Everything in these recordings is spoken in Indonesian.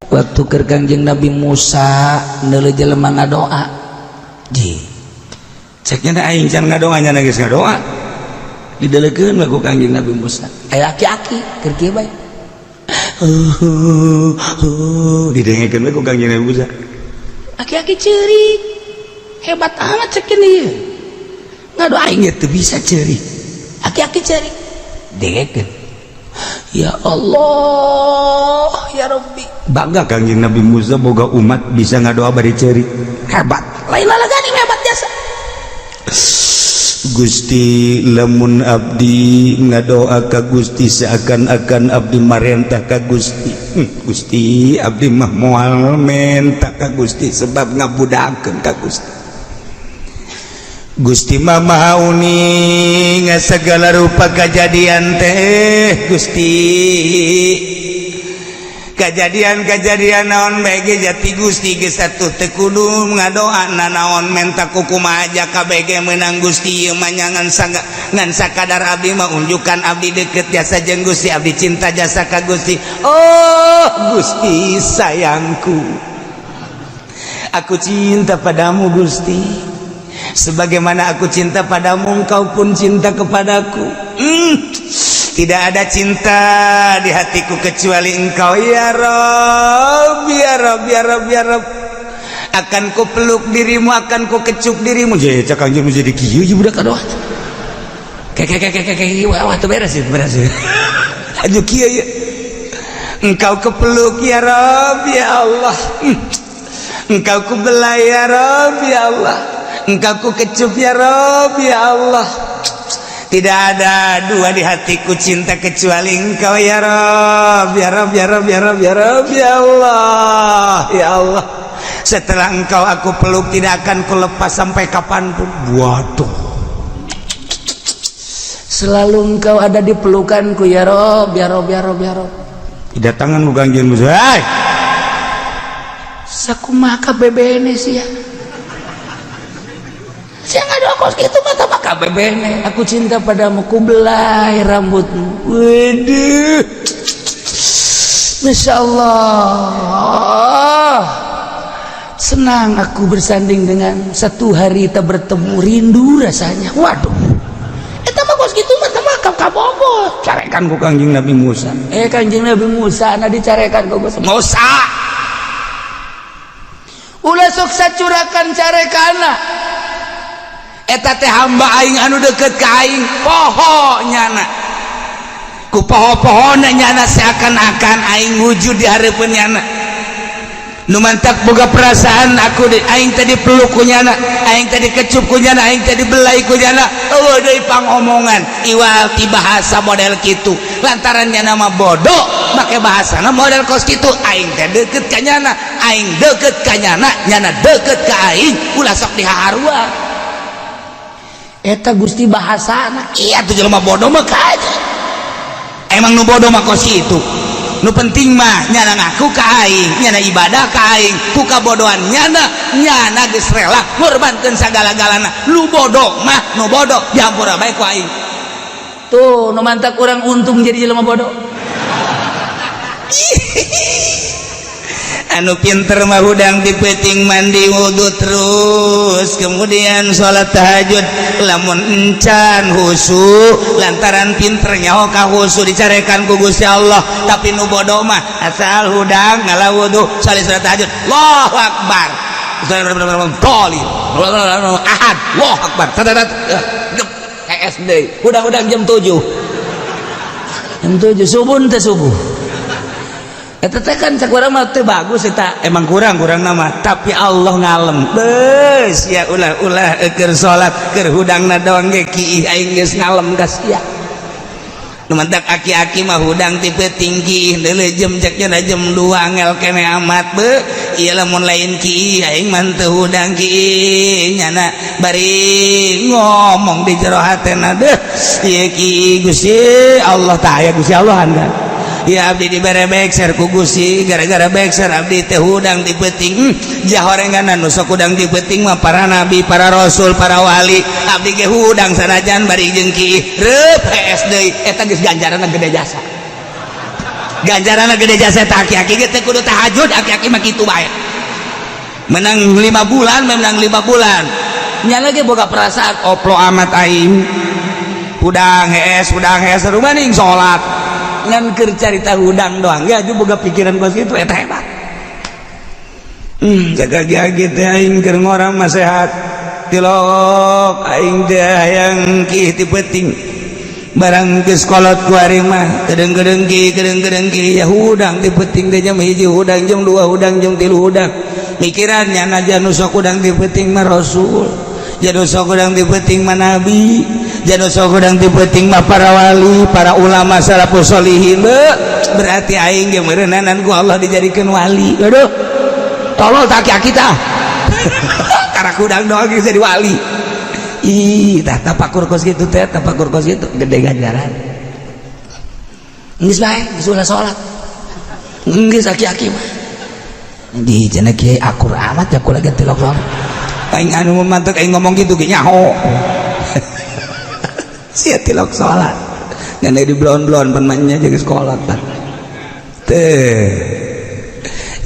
Waktu keur Kangjeng Nabi Musa neuleuh jelema ngadoa ji ceknya aing can ngadoanya geus ngadoa dideuleukeun ku Kangjeng Nabi Musa aya aki-aki keur kieu bae didengekeun ku Kangjeng Nabi Musa aki-aki ceurik hebat amat cek ieu ngadoa aing teu bisa ceurik aki-aki ceurik dengekeun ya Allah ya Rabbi bangga Kangjeng Nabi Musa boga umat bisa ngadoa bari ceurik hebat lain lalagani hebat jasa Gusti lamun abdi ngadoa ka Gusti seakan-akan abdi marentah ka Gusti Gusti abdi mah moal mentah ka Gusti sebab ngabudakeun ka Gusti Gusti mah mauni segala rupa kejadian teh Gusti kejadian naon bege jati Gusti geus atuh teu kudu ngadoa naon menta kukumaha aja kabege meunang Gusti ieu mah ngan sakadar abdi mah unjukan abdi deukeut jasa jeung Gusti abdi cinta jasa ka Gusti oh Gusti sayangku aku cinta padamu Gusti sebagaimana aku cinta padamu engkau pun cinta kepadaku tidak ada cinta di hatiku kecuali engkau ya Rabb ya Rabb ya Rabb ya Rabb akan ku peluk dirimu akan ku kecup dirimu jadi Kangjeng jadi kieu ieu budak kadoa wah teu beres aju kieu ya engkau kepeluk ya Rabb ya Allah engkau ku belai ya Rabb ya Allah engkau ku kecup ya Rabb ya Allah tidak ada dua di hatiku cinta kecuali engkau ya Rabb ya Rabb ya Rabb ya Rabb ya Rabb ya Allah ya Allah setelah engkau aku peluk tidak akan ku lepas sampai kapanpun waduh selalu engkau ada di pelukanku ya Rabb ya Rabb ya Rabb ya Rabb tidak tangan ku Kangjeng Musa hai sakumaha kabebene sia saya ngadoa kos gitu mata maka bebene aku cinta padamu ku belai rambutmu waduh Masya Allah senang aku bersanding dengan satu hari tak bertemu rindu rasanya waduh eta mah kos gitu mata maka kabobot carekan ku Kangjeng Nabi Musa Kangjeng Nabi Musa na dicarekan ku Musa ulah sok sacurakan carekana eta teh hamba aing anu deket ka aing poho nyana ku poho-pohona nyana seakan-akan aing wujud di hareupeun nyana nu mantak boga perasaan aku aing tadi peluk ku nyana aing tadi kecup ku nyana aing tadi belai ku nyana eueuh deui pangomongan iwal ti bahasa model kitu lantaran nyana mah bodoh make bahasana model kos kitu aing teh deukeut ka nyana aing deukeut ka nyana nyana deukeut ka aing ulah sok dihaharuan eta Gusti bahasana iya tuh jelema bodoh mah kaja emang nu bodoh mah kos itu nu penting mah nyana ngaku ka aing nyana ibadah ka aing ku kabodohan nyana geus rela ngorbankeun sagala-galana lu bodoh mah nu bodoh dihampura bae ku aing tuh nu mantak urang untung jadi jelema bodoh anu pinter mah hudang dipeting mandi wudu terus kemudian sholat tahajud lamun encan husu lantaran pinternya ka husu dicarekan ku Gusti Allah tapi nu bodoh mah asal hudang ngalah wudu salih sholat tahajud Allahu Akbar ahad Allahu Akbar SD hudang-hudang jam 7 subuh teh subuh eta teh kan cak urang mah teu bagus eta emang kurang nama tapi Allah ngalem beus ya ulah keur salat keur hudangna doang ge kiih aing geus ngalem ka sia nu mantak aki-aki mah hudang tipe tinggi deuleu jam ceknya jam 2 angel kene amat be ieu lamun lain kiih aing mah teu hudang kiih nyana bari ngomong di jero hatena deuh ieu kiih Gusti Allah tah aya Gusti Allah kan ya abdi dibere bekser ku Gusti gara-gara bekser abdi teh hudang di peuting jahorenganan nu sok hudang di peuting mah para nabi para rasul para wali abdi ge hudang sanajan bari jengki reup hees deui eta geus ganjaranna gede jasa eta aki-aki ge teh kudu tahajud aki-aki mah kitu bae menang 5 bulan menang 5 bulan nya lagi boga perasaan oplo amat aing hudang hees rumah ning salat ngan keur carita hudang doang ya juga boga pikiran kos kitu eta hebat jaga gage teh aing keur ngorang mah sehat tilok aing teh hayang ki ti peuting barang geus kolot ku ari mah kedeng-kedeng ki ya hudang ti peuting teh jam 1 hudang jam 2 hudang jam 3 hudang mikirannya najan nu sok hudang ti peuting mah rasul janu sok hudang ti peuting mah nabi janu sok hudang ti peuting mah para wali para ulama salafus sholihin berarti aing ge meureunanan ku Allah dijadikeun wali aduh tolol tak aki tah karena hudang doang geus jadi wali ih tah tapakur kos kitu teh tapakur kos kitu gede ganjaran geus bae geus ulah salat geus aki-aki mah di cenah kieu akur amat ya kula ge tilok salat aing anu mantek aing ngomong gitu ge nyaho sia tilok salat ngan di blon-blon pemainnya jadi sekolah tah teh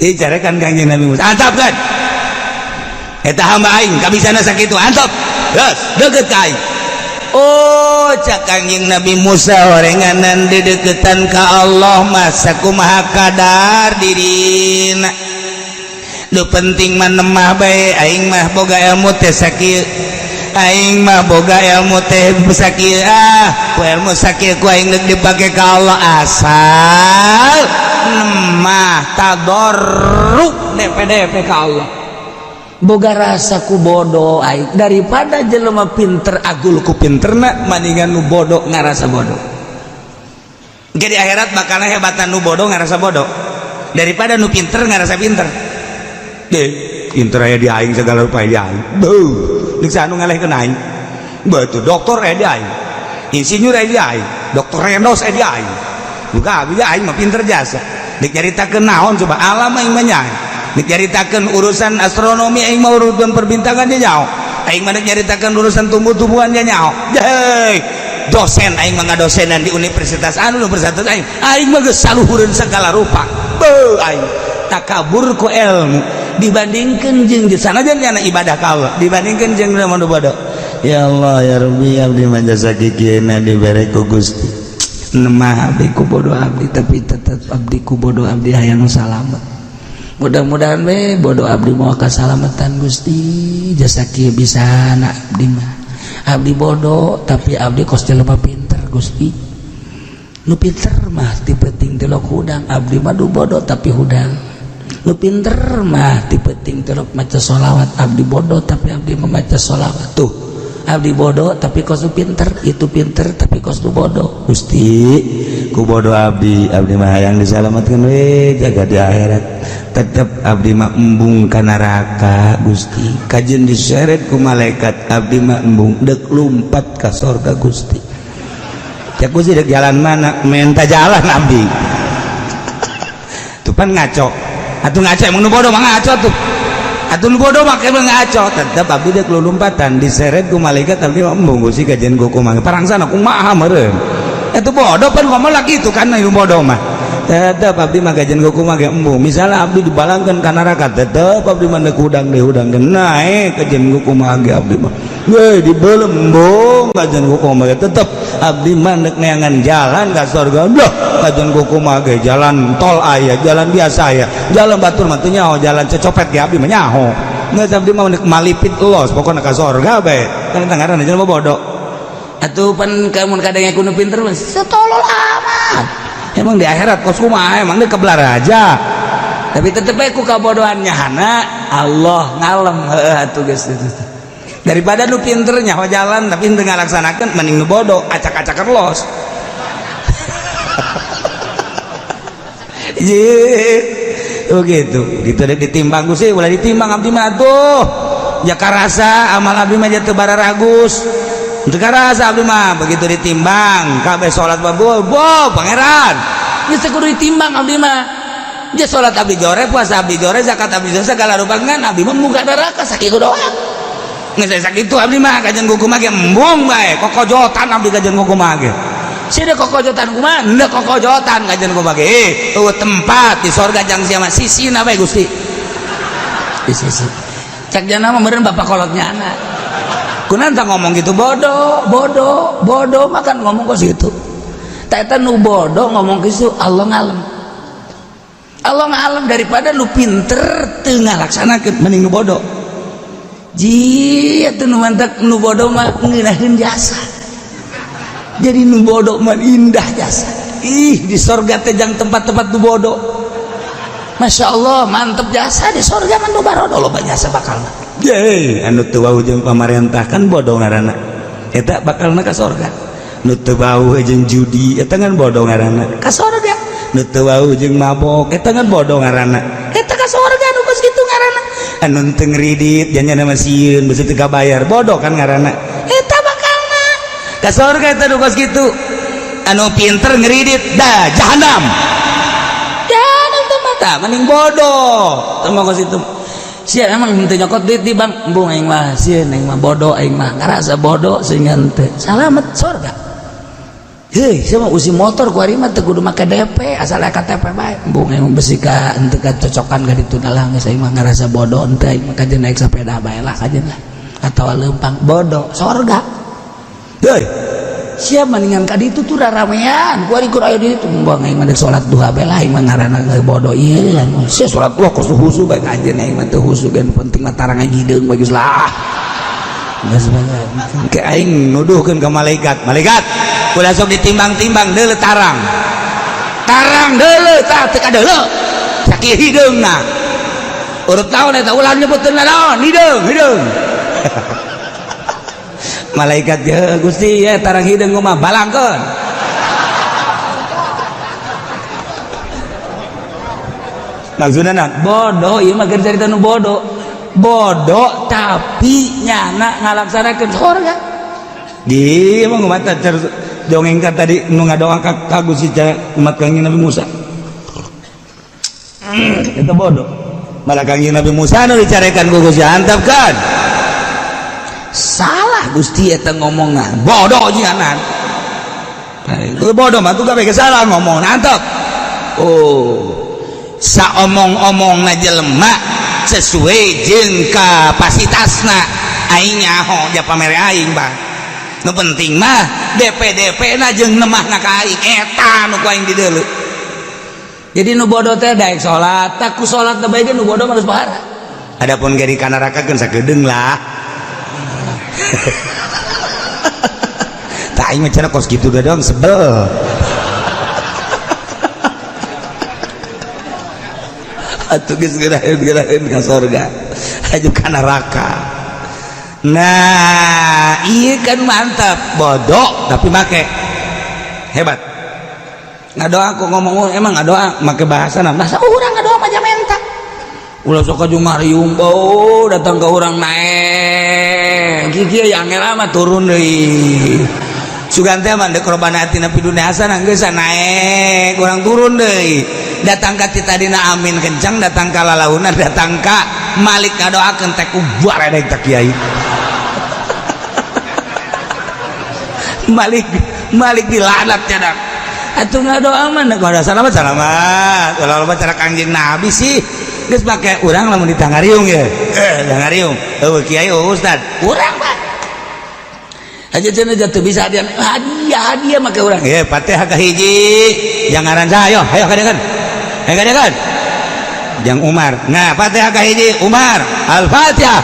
ieu carekan Kangjeng Nabi Musa antap kan eta hamba aing kabisana sakitu antap geus deukeut ka aing oh cak Kangjeng Nabi Musa horenganan dedeketan ka Allah mah sakumaha kadar dirina nu penting mah nemah bae aing mah boga ilmu teh sakieu aing mah boga ilmu teh sakieu ku ilmu sakieu ku aing deuk dipake ka Allah asal nemah tadarruk DP ka Allah boga rasa ku bodoh aing daripada jelema pinter agul ku pinterna mendingan nu bodoh ngarasa bodoh jadi akhirat bakal hebatan nu bodoh ngarasa bodoh daripada nu pinter ngarasa pinter deh pinter aya di aing segala rupa di aing beuh dik sanu ngalehkeun aing beuh dokter aya di aing insinyur aya di aing dokter Renos aya di aing buka abi aing mah pinter jasa dik nyaritakeun naon coba alam aing mah nyai dik nyaritakeun urusan astronomi aing mah urusan perbintangan dia nyaho aing mah nyaritakeun urusan tumbuh-tumbuhan dia nyaho hei dosen aing mah ngadosenan di universitas anu persatuan aing mah geus saluhureun segala rupa beuh aing takabur ku ilmu dibandingkan jeung di sana nya ibadah ka Allah dibandingkan jeung nu bodoh ya Allah ya Rabbi abdi mah jasa kikieuna dibere ku Gusti nemah abdi ku bodoh abdi tapi tetep abdi ku bodoh abdi hayang salamet mudah-mudahan we bodoh abdi moal kasalamatan Gusti jasa kieu bisana abdi mah abdi bodoh tapi abdi kos jelema pinter Gusti nu pinter mah ti peuting telok hudang abdi mah du bodoh tapi hudang lu pinter mah tipeting teruk maca sholawat abdi bodoh tapi abdi memaca sholawat tuh abdi bodoh tapi kos lu pinter itu pinter tapi kos lu bodoh Gusti ku bodoh abdi mah hayang disalamatkeun we jaga di akhirat tetep abdi mah embung ka neraka Gusti kajeun diseret ku malaikat abdi mah embung deuk lumpat ka surga Gusti cek Gusti deuk jalan mana menta jalan abdi tuh pan ngaco atuh ngaco emang nu bodoh mah ngaco tuh atuh nu bodoh mah emang ngaco tetep abdi deuk lulumpatan diseret ku malaikat abdi mah embung Gusti kajian ku kumaha parangsana kumaha meureun eta bodoh pan ngomong lagi itu kan nu bodoh mah tetep abdi mah kajian ku kumaha embung misalnya abdi dibalangkeun ka neraka tetep abdi mah deuk hudang naik kajian ku kumaha abdi mah we dibelembung kajian ku kumaha tetep abdi mah deuk neangan jalan ka surga loh kajian ku kumaha jalan tol aya jalan biasa aya jalan batur mah teu nyaho jalan cecopet ge abdi mah nyaho geus abdi mah deuk malipit los pokona ka surga bae kan ngaranna jelema bodoh atuh pan mun kadang kudu pinter mah setolol amat emang di akhirat kos kumaha emang deuk kebelar aja tapi tetep bae ku kabodohan nyahana Allah ngalem heuh atuh geus daripada nu pinter nyaho jalan tapi teu ngalaksanakeun mending nu bodoh acak-acakan los gitu gitu deh ditimbang Gusti ulah ditimbang abdi mah tuh ya karasa amal abdi mah teu bara ragus teu karasa abdi mah begitu ditimbang kabeh salat boh pangeran geus kudu ditimbang abdi mah. Dia salat abdi jore, puasa abdi jore, zakat abdi jore, segala rupangan abdi mah muga neraka sakitu doang. Geus sakitu abdi mah kajen kumaha ge embung bae, kokojotan abdi kajen kumaha ge. Sida kokojotan kumaha? Henteu kokojotan kajen kumaha ge. Eueuh tempat di sorga jang sia mah sisina bae Gusti. Di sisi. Cak jana mah meureun bapak kolotnya anak. Kunanta ngomong gitu bodoh makan ngomong kok situ. Tak eta nu bodoh ngomong kitu Allah ngalem daripada lu pinter teu ngalaksanakeun mending nu bodoh. Ji atuh nu mantak nu bodoh mah ngeunahkeun jasa. Jadi nu bodoh mah indah jasa. Ih di sorga teh jang tempat-tempat nu bodoh. Masya Allah mantep jasa di sorga mah nu barodo loba jasa bakalna. Yeay anu teu wau jeung pamarentah kan bodoh ngaranna. Eta bakalna ka sorga. Nu teu wau jeung judi eta kan bodoh ngaranna ka sorga. Nu teu wau jeung mabok eta kan bodoh ngaranna eta ka sorga nu geus kitu ngaranna. Anu teu ngridit janjana mah sieun beus teu kabayar bodoh kan ngaranna eta bakalna ka sorga eta nu geus kitu. Anu pinter ngridit dah jahanam teh mata mending bodoh teu mah geus kitu. Sia emang teu nyokot duit di bank embung aing mah sieun aing mah bodoh aing mah ngarasa bodoh sehingga teu salamet sorga. Hei saya mau usi motor ku ari mah teu kudu make DP asal aya KTP bae embung aing besi ka henteu kacocokan ka ditu lah geus aing mah ngarasa bodoh henteu aing mah kajen naik sepeda bae lah kajen lah atawa leumpang bodoh sorga. Hei sia mendingan ka ditu tuh raramean ku ari kur aya di ditu embung aing mah salat duha bae lah aing mah ngaranna bodoh ieu sia salat duha kudu husu bae kajen aing mah teu husu kan penting mah tarang ngideung bae geus lah. Geus bae ke aing nuduhkeun ka malaikat ulah sok ditimbang-timbang deuleu tarang deuleu tah teu kadeuleu sakieu hideungna urut naon eta ulah nyebutkeun naon hideung malaikat ya Gusti ya tarang hideung mah balangkeun maksudna bodoh ieu mah keur carita nu bodoh tapi nyana ngalaksanakeun sorga di emang umat dongeng kan tadi nu ngadoa ka Gusti umat kangjeng Nabi Musa eta bodoh malah kangjeng Nabi Musa nu dicarekan ku Gusti antep kan salah Gusti eta ngomongan bodoh jianan bodoh mah tuh kabeh salah ngomong antep saomong-omongna jelema sesuai jeung kapasitasna aing nyaho ja pamere aing bah nu penting mah DP na jeung nemahna ka aing eta nu ku aing dideuleu. Jadi nu bodoh teh daek salat tak ku salat teh bae nu bodoh mah geus bahara. Adapun gari ka neraka keun sakedeung lah. Tah aing mah cenah kos kitu doang sebel. Atuh geus geraheun ka sorga aju ka neraka. Nah iya kan mantap bodoh tapi make hebat ngadoa aku ngomong emang ngadoa make bahasa nah urang ngadoa macam enta ulah sok aju ngariung bau datang ke urang naik kieu yang lama turun deui sugan teh mah deuk robana atina pidunya hasanah geus naik urang turun deui datang ka titadina amin kencang datang ka lalauna datang ka malik ngadoakeun teh kubar ada tak kiai Malik dilanat cadak atuh ngadoa mah kada salamat ulah cara kanjeng Nabi sih geus make urang lamun ditangariung ya tangariung eueuh kiai ustad urang mah aja cenah jatuh bisa hadiah make urang Fatihah ka hiji jang ngaran saha ayo kadengan jang Umar nah Fatihah ka hiji Umar Al-Fatihah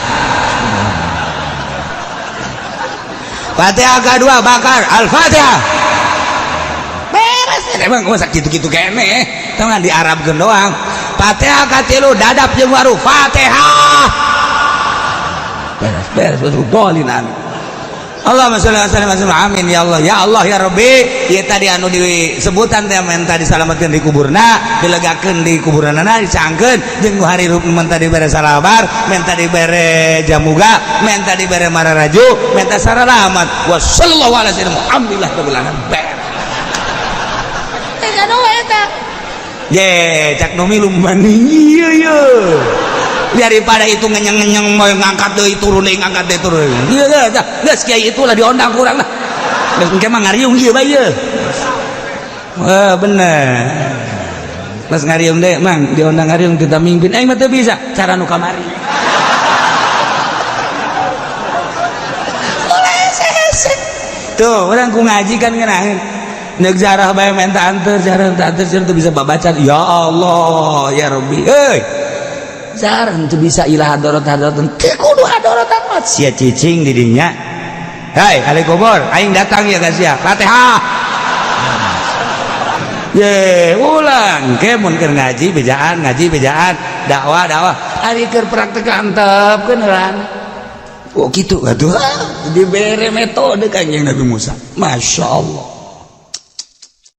Fatihah kedua Bakar Al-Fatihah beres emang gue gitu-gitu kene tangan di Arab doang Fatihah katilu dadap jeung waru Fatihah beres dolinan Allahumma sholli ala sayyidina amin ya Allah ya Rabbi ieu tadi anu disebutan teh men tadi disalametkeun di kuburna dilegakeun di kuburanna dicangkeun jeung hari rup men tadi bere salabar men tadi bere jamuga men tadi bere mararaju men tadi saralamat wa sallallahu alaihi wasallam alhamdulillah rabbil alamin eta cak nomi lumban iya daripada itu ngenyeng mau ngangkat deui turun deui ngangkat deui turun iya geus kiai itulah diondang kurang lah geus engke mah ngariung ieu bae ieu bener pas ngariung deh mang diondang ngariung kita mimpin mah teu bisa cara nu kamari tuh orang ku ngaji kan ngenahin neuk jarah bae minta anter jarah teu bisa babacan ya Allah ya Rabbi jarang tuh bisa ilah hadorot-hadorot teu kudu hadorotan mah sia cicing di dinya hei kali kubur aing datang ya guys ya Fatihah ye ulang ke mun keur ngaji bejaan dakwah ari keur praktek antepkeun heula oh gitu atuh dibere metode Kanjeng Nabi Musa Masya Allah